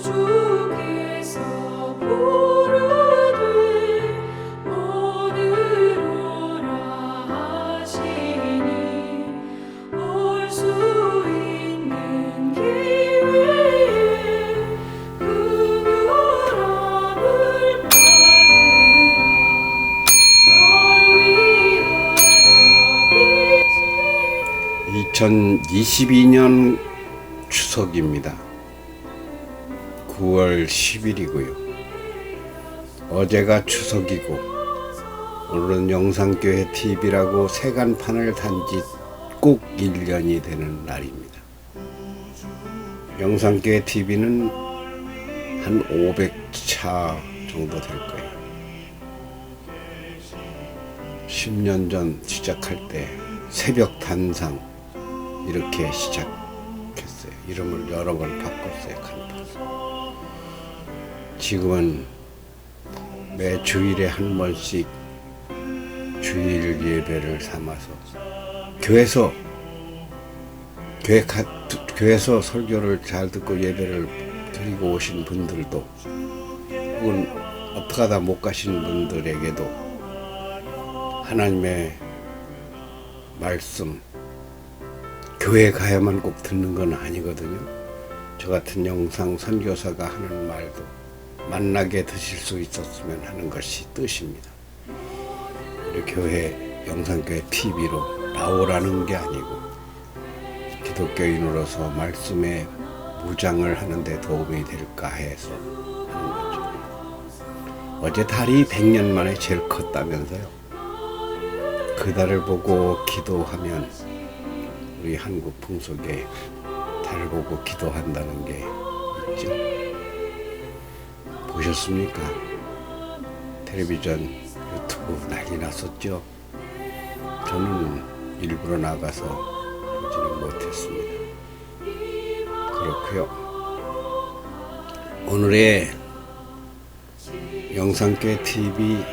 주께서 부르되 오늘 오라 하시니 올 수 있는 기회에 그 결함을 받으라 널 위하여 빛이 2022년 추석입니다. 9월 10일이고요. 어제가 추석이고 오늘은 영상교회 TV라고 세간판을 단지 꼭 1년이 되는 날입니다. 영상교회 TV는 한 500차 정도 될 거예요. 10년 전 시작할 때 새벽 단상 이렇게 시작했어요. 이름을 여러 번 바꿨어요. 간판. 지금은 매 주일에 한 번씩 주일 예배를 삼아서 교회에서 설교를 잘 듣고 예배를 드리고 오신 분들도 혹은 어떻게 하다 못 가신 분들에게도 하나님의 말씀 교회 가야만 꼭 듣는 건 아니거든요. 저 같은 영상 선교사가 하는 말도 만나게 드실 수 있었으면 하는 것이 뜻입니다. 우리 교회 영상교회 TV로 나오라는 게 아니고 기독교인으로서 말씀에 무장을 하는 데 도움이 될까 해서 하는 거죠. 어제 달이 100년 만에 제일 컸다면서요. 그 달을 보고 기도하면 우리 한국 풍속에 달을 보고 기도한다는 게 있죠. 보셨습니까? 텔레비전, 유튜브 난리 났었죠. 저는 일부러 나가서 보지는 못했습니다. 그렇고요. 오늘의 영상교회 TV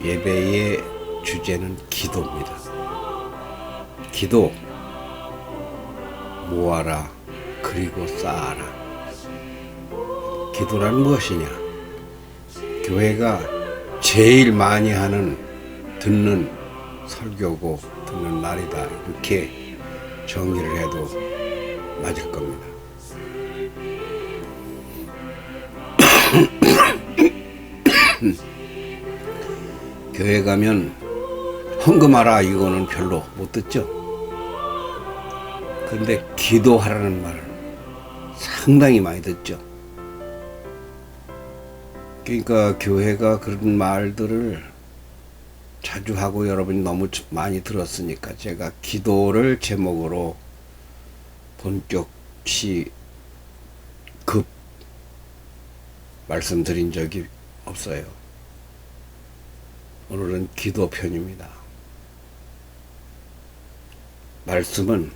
예배의 주제는 기도입니다. 기도, 모아라 그리고 쌓아라. 기도란 무엇이냐? 교회가 제일 많이 하는 듣는 설교고 듣는 날이다. 이렇게 정의를 해도 맞을 겁니다. 교회 가면 헌금하라 이거는 별로 못 듣죠. 근데 기도하라는 말을 상당히 많이 듣죠. 그러니까 교회가 그런 말들을 자주 하고 여러분이 너무 많이 들었으니까 제가 기도를 제목으로 본격시 급 말씀드린 적이 없어요. 오늘은 기도편입니다. 말씀은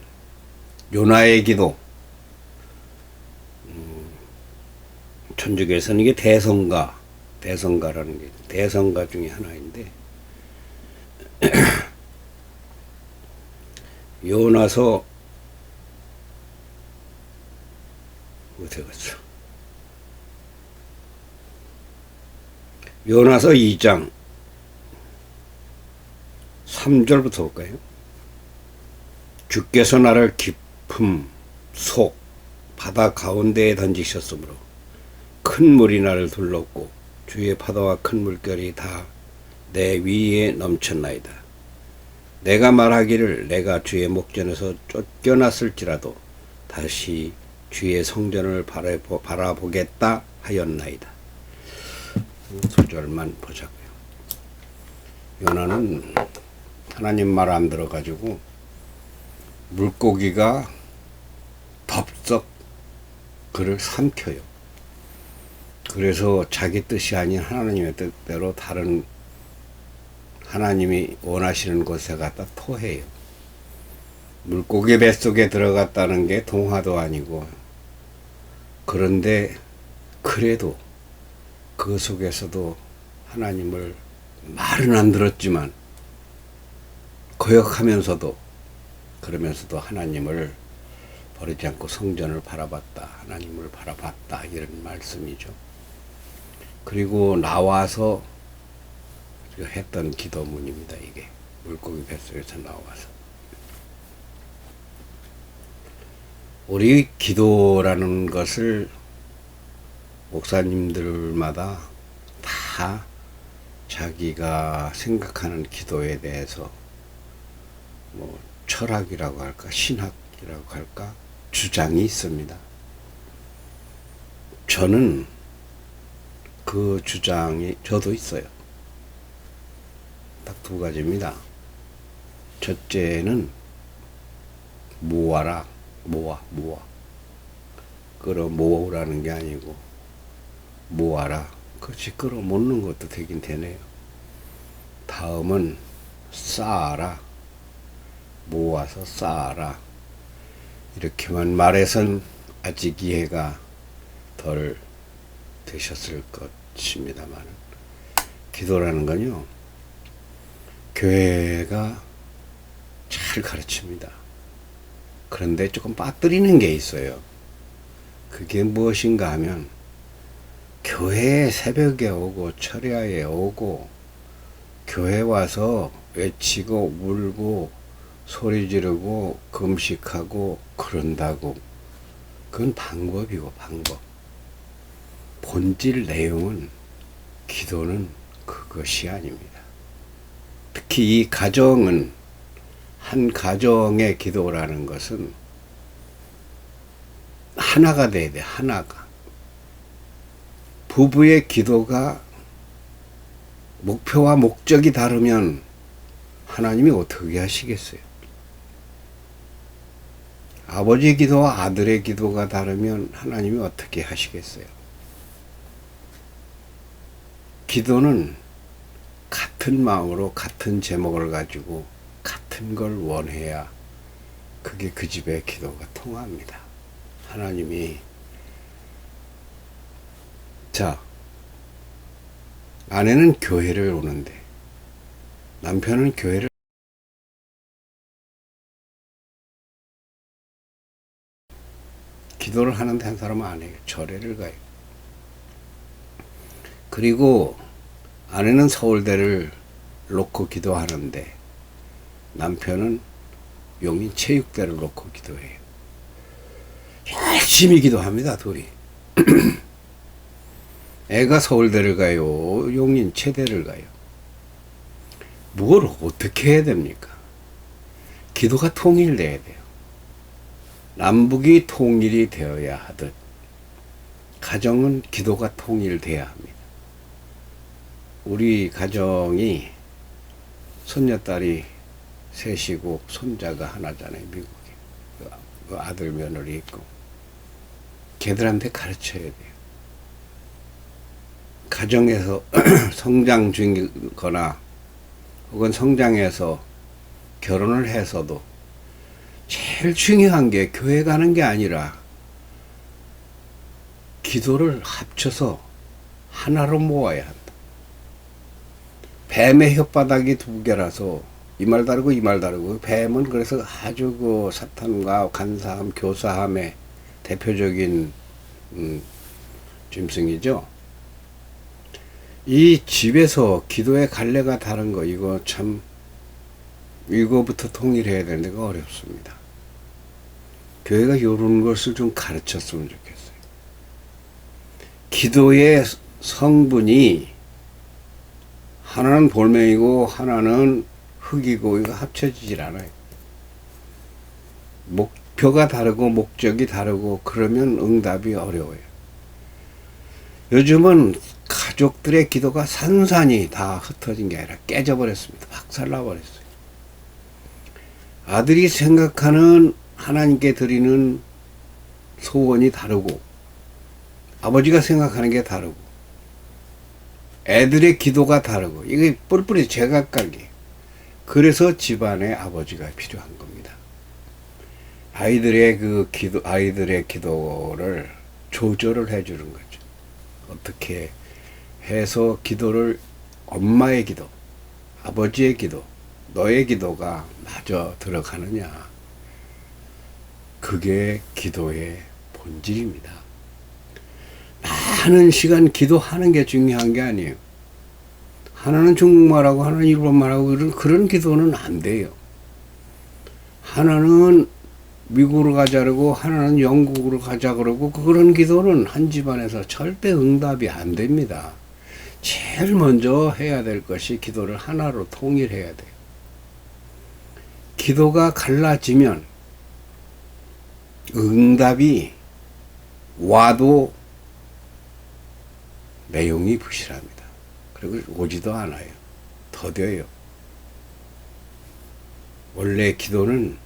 요나의 기도, 천주교에서는 이게 대성가라는 게 대성가 중에 하나인데 요나서 어디 갔어? 요나서 2장 3절부터 볼까요? 주께서 나를 깊음 속 바다 가운데에 던지셨으므로 큰 물이 나를 둘렀고 주의 파도와 큰 물결이 다 내 위에 넘쳤나이다. 내가 말하기를 내가 주의 목전에서 쫓겨났을지라도 다시 주의 성전을 바라보겠다 하였나이다. 소절만 보자고요. 요나는 하나님 말 안 들어가지고 물고기가 덥석 그를 삼켜요. 그래서 자기 뜻이 아닌 하나님의 뜻대로 다른 하나님이 원하시는 곳에 갖다 토해요. 물고기 뱃속에 들어갔다는 게 동화도 아니고, 그런데 그래도 그 속에서도 하나님을 말은 안 들었지만 거역하면서도 그러면서도 하나님을 버리지 않고 성전을 바라봤다. 하나님을 바라봤다 이런 말씀이죠. 그리고 나와서 했던 기도문입니다. 이게 물고기 뱃속에서 나와서 우리 기도라는 것을 목사님들마다 다 자기가 생각하는 기도에 대해서 뭐 철학이라고 할까 신학이라고 할까 주장이 있습니다. 저는 그 주장이 저도 있어요. 딱 두 가지입니다. 첫째는 모아라 모아 끌어모으라는 게 아니고 모아라. 그렇지 끌어모는 것도 되긴 되네요. 다음은 쌓아라 모아서 쌓아라. 이렇게만 말해선 아직 이해가 덜 되셨을 것입니다만 기도라는 건요 교회가 잘 가르칩니다. 그런데 조금 빠뜨리는 게 있어요. 그게 무엇인가 하면 교회에 새벽에 오고 철야에 오고 교회 와서 외치고 울고 소리 지르고 금식하고 그런다고 그건 방법이고 방법. 본질 내용은 기도는 그것이 아닙니다. 특히 이 가정은 한 가정의 기도라는 것은 하나가 돼야 돼. 하나가. 부부의 기도가 목표와 목적이 다르면 하나님이 어떻게 하시겠어요? 아버지의 기도와 아들의 기도가 다르면 하나님이 어떻게 하시겠어요? 기도는 같은 마음으로 같은 제목을 가지고 같은 걸 원해야 그게 그 집의 기도가 통합니다. 하나님이 자 아내는 교회를 오는데 남편은 교회를 기도를 하는데 한 사람은 안 해요. 절에를 가요. 그리고 아내는 서울대를 놓고 기도하는데 남편은 용인 체육대를 놓고 기도해요. 열심히 기도합니다. 둘이. 애가 서울대를 가요. 용인 체대를 가요. 뭘 어떻게 해야 됩니까? 기도가 통일돼야 돼요. 남북이 통일이 되어야 하듯 가정은 기도가 통일돼야 합니다. 우리 가정이 손녀딸이 셋이고 손자가 하나잖아요. 미국에. 그 아들 며느리 있고 걔들한테 가르쳐야 돼요. 가정에서 성장 중이거나 혹은 성장해서 결혼을 해서도 제일 중요한 게 교회 가는 게 아니라 기도를 합쳐서 하나로 모아야 한다. 뱀의 혓바닥이 두 개라서 이 말 다르고 이 말 다르고 뱀은 그래서 아주 그 사탄과 간사함, 교사함의 대표적인 짐승이죠. 이 집에서 기도의 갈래가 다른 거 이거 참 이거부터 통일해야 되는 데가 어렵습니다. 교회가 이런 것을 좀 가르쳤으면 좋겠어요. 기도의 성분이 하나는 돌멩이고 하나는 흙이고 이거 합쳐지질 않아요. 목표가 다르고 목적이 다르고 그러면 응답이 어려워요. 요즘은 가족들의 기도가 산산이 다 흩어진 게 아니라 깨져버렸습니다. 박살나버렸어요. 아들이 생각하는 하나님께 드리는 소원이 다르고 아버지가 생각하는 게 다르고 애들의 기도가 다르고 이게 뿔뿔이 제각각이에요. 그래서 집안에 아버지가 필요한 겁니다. 아이들의 기도를 조절을 해주는 거죠. 어떻게 해서 기도를 엄마의 기도, 아버지의 기도, 너의 기도가 마저 들어가느냐. 그게 기도의 본질입니다. 많은 시간 기도하는 게 중요한 게 아니에요. 하나는 중국말하고 하나는 일본말하고 그런 기도는 안 돼요. 하나는 미국으로 가자 그러고 하나는 영국으로 가자 그러고 그런 기도는 한 집안에서 절대 응답이 안 됩니다. 제일 먼저 해야 될 것이 기도를 하나로 통일해야 돼요. 기도가 갈라지면 응답이 와도 내용이 부실합니다. 그리고 오지도 않아요. 더뎌요. 원래 기도는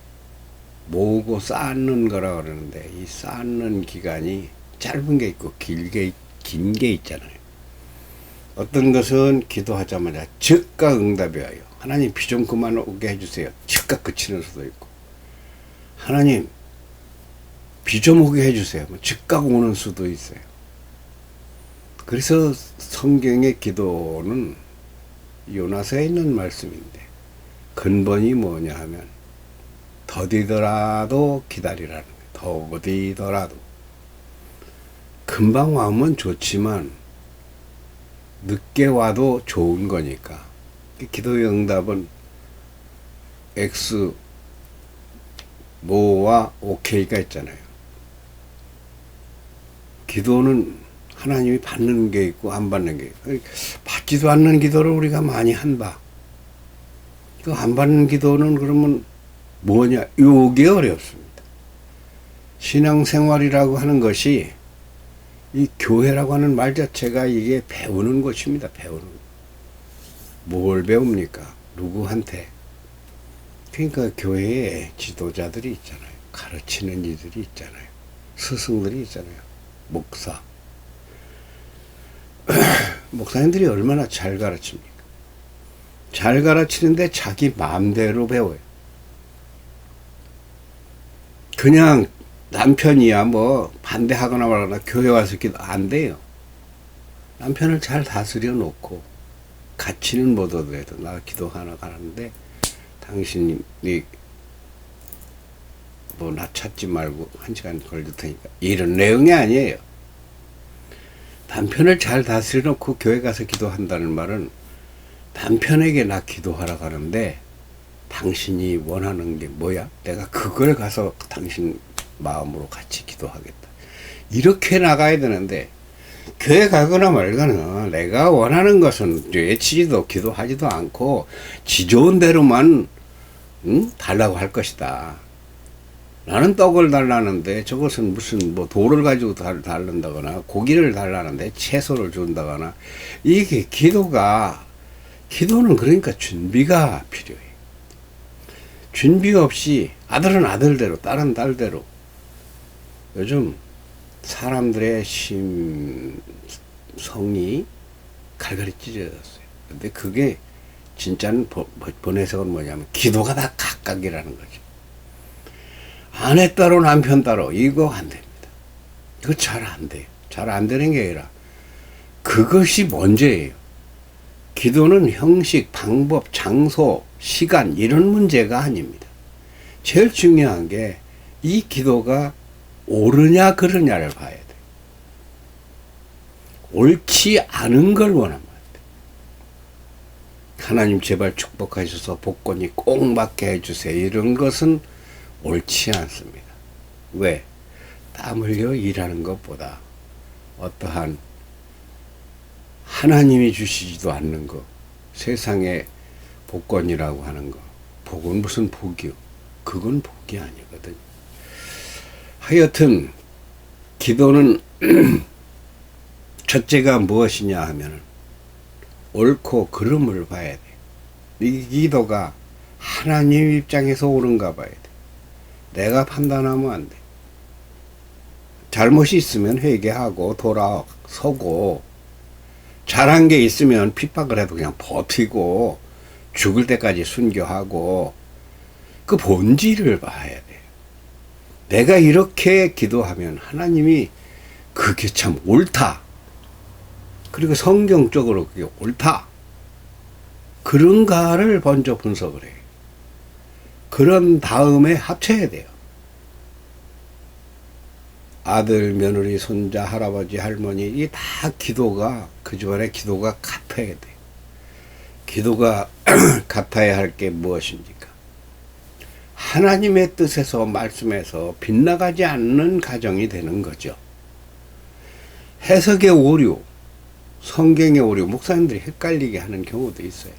모으고 쌓는 거라 그러는데 이 쌓는 기간이 짧은 게 있고 긴 게 있잖아요. 어떤 것은 기도하자마자 즉각 응답이 와요. 하나님 비 좀 그만 오게 해주세요. 즉각 그치는 수도 있고 하나님 비 좀 오게 해주세요. 즉각 오는 수도 있어요. 그래서 성경의 기도는 요나서에 있는 말씀인데 근본이 뭐냐 하면 더디더라도 기다리라는 거예요. 더디더라도 금방 와면 좋지만 늦게 와도 좋은 거니까 기도의 응답은 X 노와 OK가 있잖아요. 기도는 하나님이 받는 게 있고 안 받는 게 있고 받지도 않는 기도를 우리가 많이 한다. 그 안 받는 기도는 그러면 뭐냐? 요게 어렵습니다. 신앙생활이라고 하는 것이 이 교회라고 하는 말 자체가 이게 배우는 것입니다. 배우는 것. 뭘 배웁니까? 누구한테? 그러니까 교회에 지도자들이 있잖아요. 가르치는 이들이 있잖아요. 스승들이 있잖아요. 목사. 목사님들이 얼마나 잘 가르칩니까? 잘 가르치는데 자기 마음대로 배워요. 그냥 남편이야 뭐 반대하거나 말거나 교회 와서 기도 안 돼요. 남편을 잘 다스려 놓고 같이는 못 얻어도 나 기도하나 가는데 당신이 뭐 나 찾지 말고 1시간 걸릴 테니까 이런 내용이 아니에요. 남편을 잘 다스려 놓고 교회 가서 기도한다는 말은 남편에게 나 기도하러 가는데 당신이 원하는 게 뭐야? 내가 그걸 가서 당신 마음으로 같이 기도하겠다. 이렇게 나가야 되는데 교회 가거나 말거나 내가 원하는 것은 외치지도 기도하지도 않고 지 좋은 대로만 달라고 할 것이다. 나는 떡을 달라는데 저것은 무슨 뭐 돌을 가지고 달란다거나 고기를 달라는데 채소를 준다거나 이게 기도는 그러니까 준비가 필요해. 준비 없이 아들은 아들대로 딸은 딸대로 요즘 사람들의 심성이 갈갈이 찢어졌어요. 근데 그게 진짜는 본해석은 뭐냐면 기도가 다 각각이라는 거죠. 아내 따로 남편 따로 이거 안 됩니다. 이거 잘 안 돼요. 잘 안 되는 게 아니라 그것이 문제예요. 기도는 형식, 방법, 장소, 시간 이런 문제가 아닙니다. 제일 중요한 게 이 기도가 옳으냐 그르냐를 봐야 돼. 옳지 않은 걸 원하면 안 돼. 하나님 제발 축복하셔서 복권이 꼭 맞게 해주세요. 이런 것은 옳지 않습니다. 왜? 땀 흘려 일하는 것보다 어떠한 하나님이 주시지도 않는 거, 세상에 복권이라고 하는 거, 복은 무슨 복이요? 그건 복이 아니거든. 하여튼 기도는 첫째가 무엇이냐 하면 옳고 그름을 봐야 돼. 이 기도가 하나님 입장에서 옳은가 봐야 돼. 내가 판단하면 안 돼. 잘못이 있으면 회개하고 돌아서고 잘한 게 있으면 핍박을 해도 그냥 버티고 죽을 때까지 순교하고 그 본질을 봐야 돼. 내가 이렇게 기도하면 하나님이 그게 참 옳다. 그리고 성경적으로 그게 옳다. 그런가를 먼저 분석을 해요. 그런 다음에 합쳐야 돼요. 아들, 며느리, 손자, 할아버지, 할머니, 이게 다 기도가, 그 집안의 기도가 같아야 돼. 기도가 같아야 할 게 무엇입니까? 하나님의 뜻에서, 말씀에서 빗나가지 않는 가정이 되는 거죠. 해석의 오류, 성경의 오류, 목사님들이 헷갈리게 하는 경우도 있어요.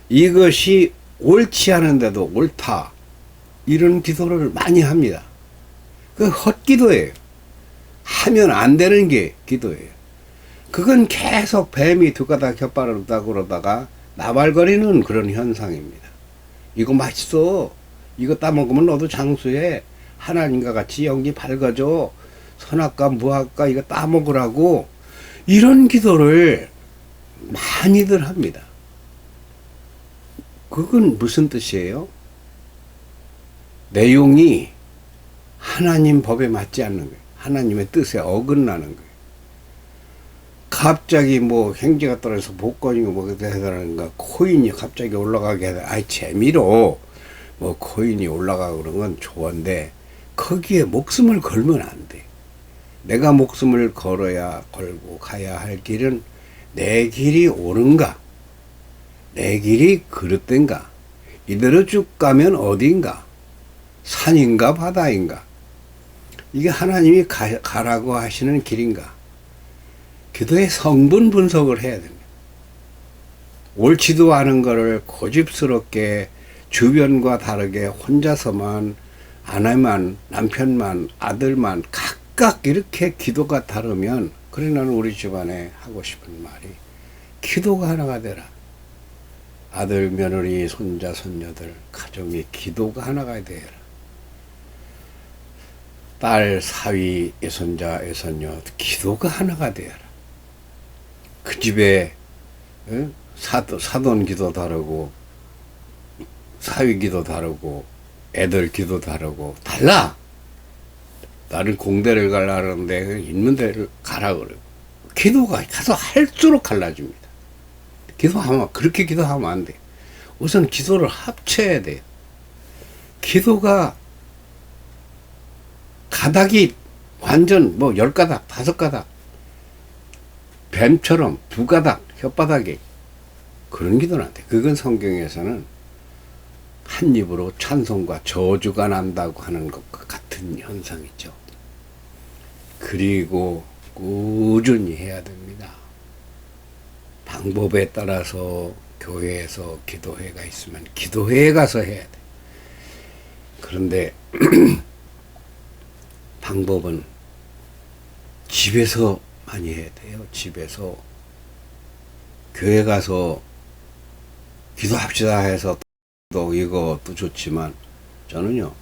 이것이 옳지 않은데도 옳다, 이런 기도를 많이 합니다. 그 헛기도예요. 하면 안 되는 게 기도예요. 그건 계속 뱀이 두 가닥 혓바를 없다고 그러다가 나발거리는 그런 현상입니다. 이거 맛있어, 이거 따먹으면 너도 장수해, 하나님과 같이 연기 밝아져, 선악과 무악과 이거 따먹으라고, 이런 기도를 많이들 합니다. 그건 무슨 뜻이에요? 내용이 하나님 법에 맞지 않는 거예요. 하나님의 뜻에 어긋나는 거예요. 갑자기 뭐 행지가 떨어져서 복권이고 뭐 대단한가, 코인이 갑자기 올라가게 하다, 아이 재미로 뭐 코인이 올라가고 그런 건 좋은데 거기에 목숨을 걸면 안 돼. 내가 목숨을 걸고 가야 할 길은 내 길이 옳은가, 내 길이 그릇된가, 이대로 쭉 가면 어딘가, 산인가 바다인가, 이게 하나님이 가라고 하시는 길인가. 기도의 성분 분석을 해야 됩니다. 옳지도 않은 거를 고집스럽게 주변과 다르게 혼자서만, 아내만, 남편만, 아들만 각각 이렇게 기도가 다르면, 그래 나는 우리 집안에 하고 싶은 말이, 기도가 하나가 되라. 아들, 며느리, 손자, 손녀들 가정의 기도가 하나가 되라. 딸, 사위, 애손자, 애손녀 기도가 하나가 되라. 그 집에 사돈 기도 다르고, 사위 기도 다르고, 애들 기도 다르고 달라. 나는 공대를 가려 하는데 있는 데를 가라 그래요. 기도가 가서 할수록 갈라집니다. 그렇게 기도하면 안 돼. 우선 기도를 합쳐야 돼. 기도가 가닥이 완전 뭐 10가닥, 5가닥, 뱀처럼 두 가닥 혓바닥에, 그런 기도는 안 돼. 그건 성경에서는 한 입으로 찬송과 저주가 난다고 하는 것과 같은 현상이죠. 그리고 꾸준히 해야 됩니다. 방법에 따라서 교회에서 기도회가 있으면 기도회에 가서 해야 돼. 그런데 방법은 집에서 많이 해야 돼요. 집에서. 교회 가서 기도합시다 해서 또 이것도 좋지만, 저는요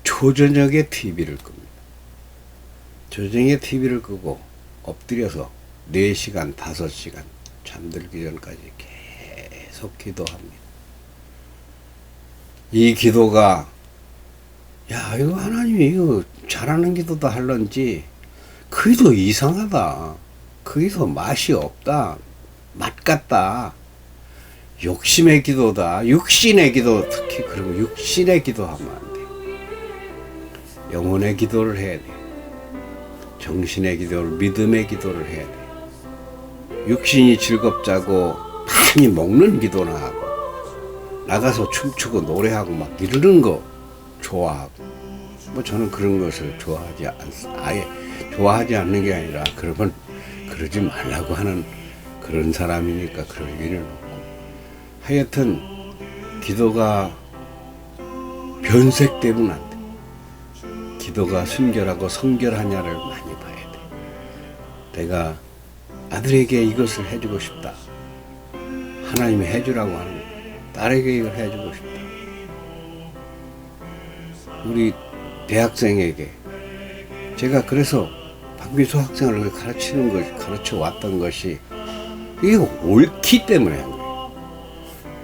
초저녁에 TV를 끕니다. 초저녁에 TV를 끄고 엎드려서 4시간 5시간 잠들기 전까지 계속 기도합니다. 이 기도가, 야 이거 하나님이 이거 잘하는 기도도 할런지 그 기도 이상하다, 그 기도 맛이 없다, 맛 같다, 욕심의 기도다, 육신의 기도, 특히 그러면 육신의 기도하면 안 돼. 영혼의 기도를 해야 돼. 정신의 기도를, 믿음의 기도를 해야 돼. 육신이 즐겁자고 많이 먹는 기도나 하고, 나가서 춤추고 노래하고 막 이러는 거 좋아하고, 뭐 저는 그런 것을 좋아하지 않습니다. 아예 좋아하지 않는 게 아니라, 그러면 그러지 말라고 하는 그런 사람이니까 그럴 일은 없고, 하여튼 기도가 변색되면 안 돼. 기도가 순결하고 성결하냐를 많이 봐야 돼. 내가 아들에게 이것을 해주고 싶다, 하나님이 해주라고 하는 거야. 딸에게 이걸 해주고 싶다. 우리 대학생에게 제가 그래서 박미수 학생을 가르쳐 왔던 것이, 이게 옳기 때문에 한 거예요.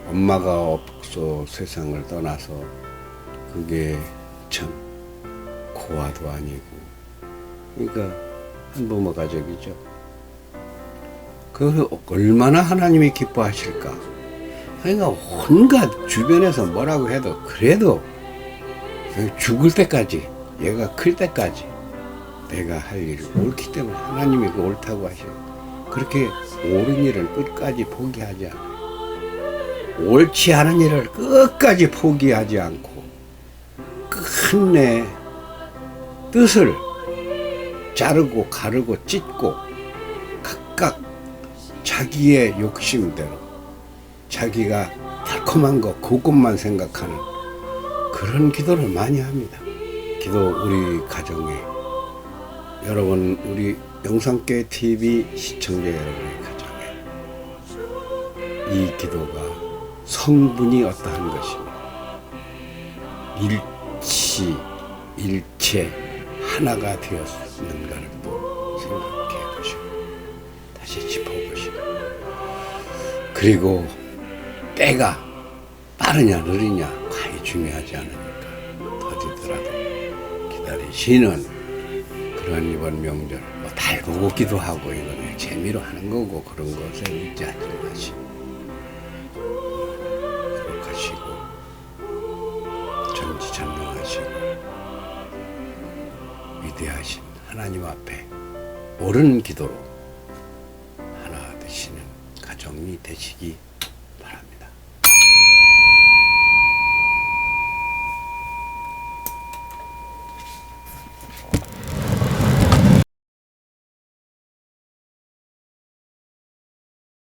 엄마가 없어 세상을 떠나서 그게 참 고아도 아니고, 그러니까 한부모 가족이죠. 그 얼마나 하나님이 기뻐하실까. 그러니까 온갖 주변에서 뭐라고 해도, 그래도 죽을 때까지 얘가 클 때까지 내가 할 일이 옳기 때문에 하나님이 그 옳다고 하시고 그렇게 옳은 일을 끝까지 포기하지 않아요. 옳지 않은 일을 끝까지 포기하지 않고 끝내 뜻을 자르고 가르고 찢고 각각 자기의 욕심대로 자기가 달콤한 거 그것만 생각하는 그런 기도를 많이 합니다. 기도 우리 가정에 여러분 우리 영상교회 TV 시청자 여러분의 가정에 이 기도가 성분이 어떠한 것입니다. 일체 하나가 되었는가를 또 생각해 보시고 다시 짚어보시고 그리고 때가 빠르냐 느리냐 과히 중요하지 않으니까 더디더라도 기다리시는 그런 이번 명절 뭐 달보고 기도하고 이거는 재미로 하는 거고 그런 것에 의지하지 마시고 기록하시고 전지전능하시고 위대하신 하나님 앞에 옳은 기도로 하나 되시는 가정이 되시기